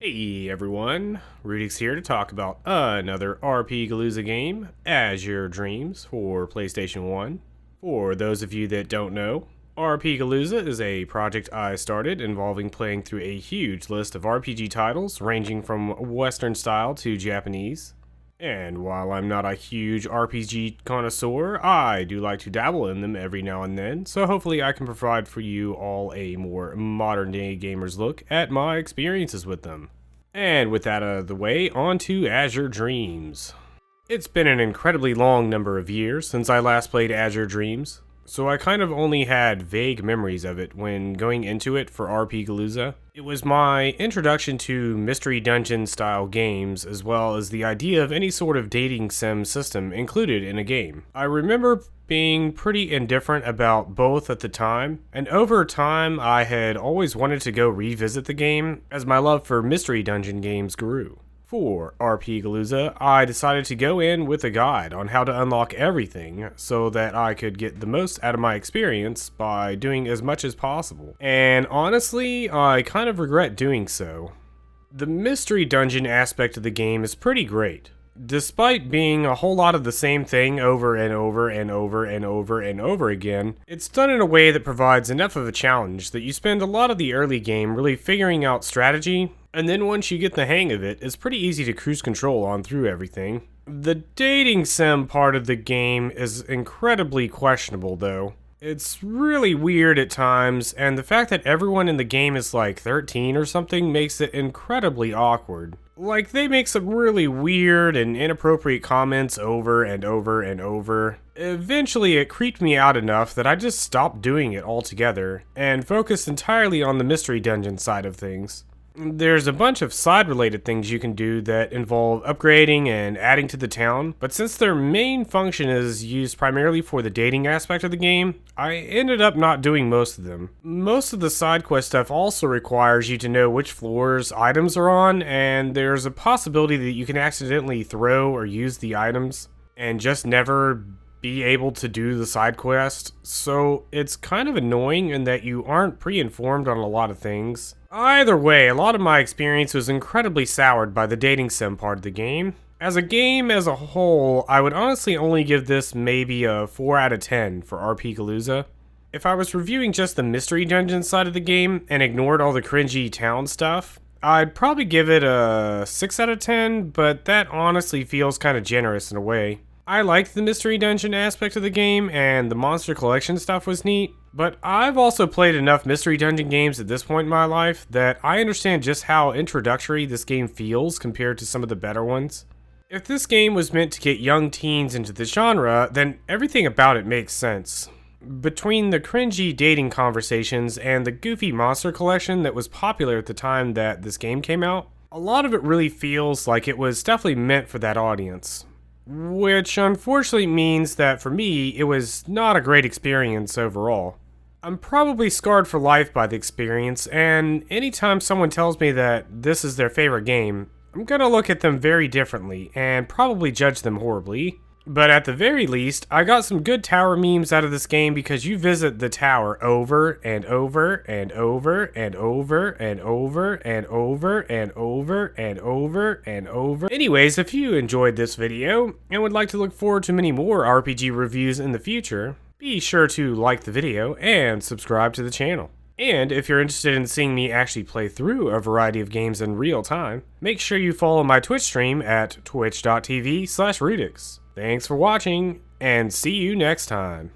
Hey everyone, rudyxx here to talk about another RPGalooza game, Azure Dreams for PlayStation 1. For those of you that don't know, RPGalooza is a project I started involving playing through a huge list of RPG titles ranging from Western style to Japanese. And while I'm not a huge RPG connoisseur, I do like to dabble in them every now and then, so hopefully I can provide for you all a more modern day gamer's look at my experiences with them. And with that out of the way, on to Azure Dreams. It's been an incredibly long number of years since I last played Azure Dreams, so I kind of only had vague memories of it when going into it for RPGalooza. It was my introduction to mystery dungeon style games, as well as the idea of any sort of dating sim system included in a game. I remember being pretty indifferent about both at the time, and over time I had always wanted to go revisit the game as my love for mystery dungeon games grew. For RPGalooza, I decided to go in with a guide on how to unlock everything so that I could get the most out of my experience by doing as much as possible. And honestly, I kind of regret doing so. The mystery dungeon aspect of the game is pretty great. Despite being a whole lot of the same thing over and over and over and over and over again, it's done in a way that provides enough of a challenge that you spend a lot of the early game really figuring out strategy, and then once you get the hang of it, it's pretty easy to cruise control on through everything. The dating sim part of the game is incredibly questionable though. It's really weird at times, and the fact that everyone in the game is like 13 or something makes it incredibly awkward. Like, they make some really weird and inappropriate comments over and over and over. Eventually it creeped me out enough that I just stopped doing it altogether, and focused entirely on the mystery dungeon side of things. There's a bunch of side-related things you can do that involve upgrading and adding to the town, but since their main function is used primarily for the dating aspect of the game, I ended up not doing most of them. Most of the side quest stuff also requires you to know which floors items are on, and there's a possibility that you can accidentally throw or use the items and just never be able to do the side quest, so it's kind of annoying in that you aren't pre-informed on a lot of things. Either way, a lot of my experience was incredibly soured by the dating sim part of the game. As a game as a whole, I would honestly only give this maybe a 4 out of 10 for RPGalooza. If I was reviewing just the mystery dungeon side of the game and ignored all the cringy town stuff, I'd probably give it a 6 out of 10, but that honestly feels kind of generous in a way. I liked the mystery dungeon aspect of the game, and the monster collection stuff was neat, but I've also played enough mystery dungeon games at this point in my life that I understand just how introductory this game feels compared to some of the better ones. If this game was meant to get young teens into the genre, then everything about it makes sense. Between the cringy dating conversations and the goofy monster collection that was popular at the time that this game came out, a lot of it really feels like it was definitely meant for that audience. Which unfortunately means that for me, it was not a great experience overall. I'm probably scarred for life by the experience, and anytime someone tells me that this is their favorite game, I'm gonna look at them very differently and probably judge them horribly. But at the very least, I got some good tower memes out of this game because you visit the tower over and over and over and over and over and over and over and over and over. Anyways, if you enjoyed this video and would like to look forward to many more RPG reviews in the future, be sure to like the video and subscribe to the channel. And if you're interested in seeing me actually play through a variety of games in real time, make sure you follow my Twitch stream at twitch.tv/rudyxx. Thanks for watching, and see you next time.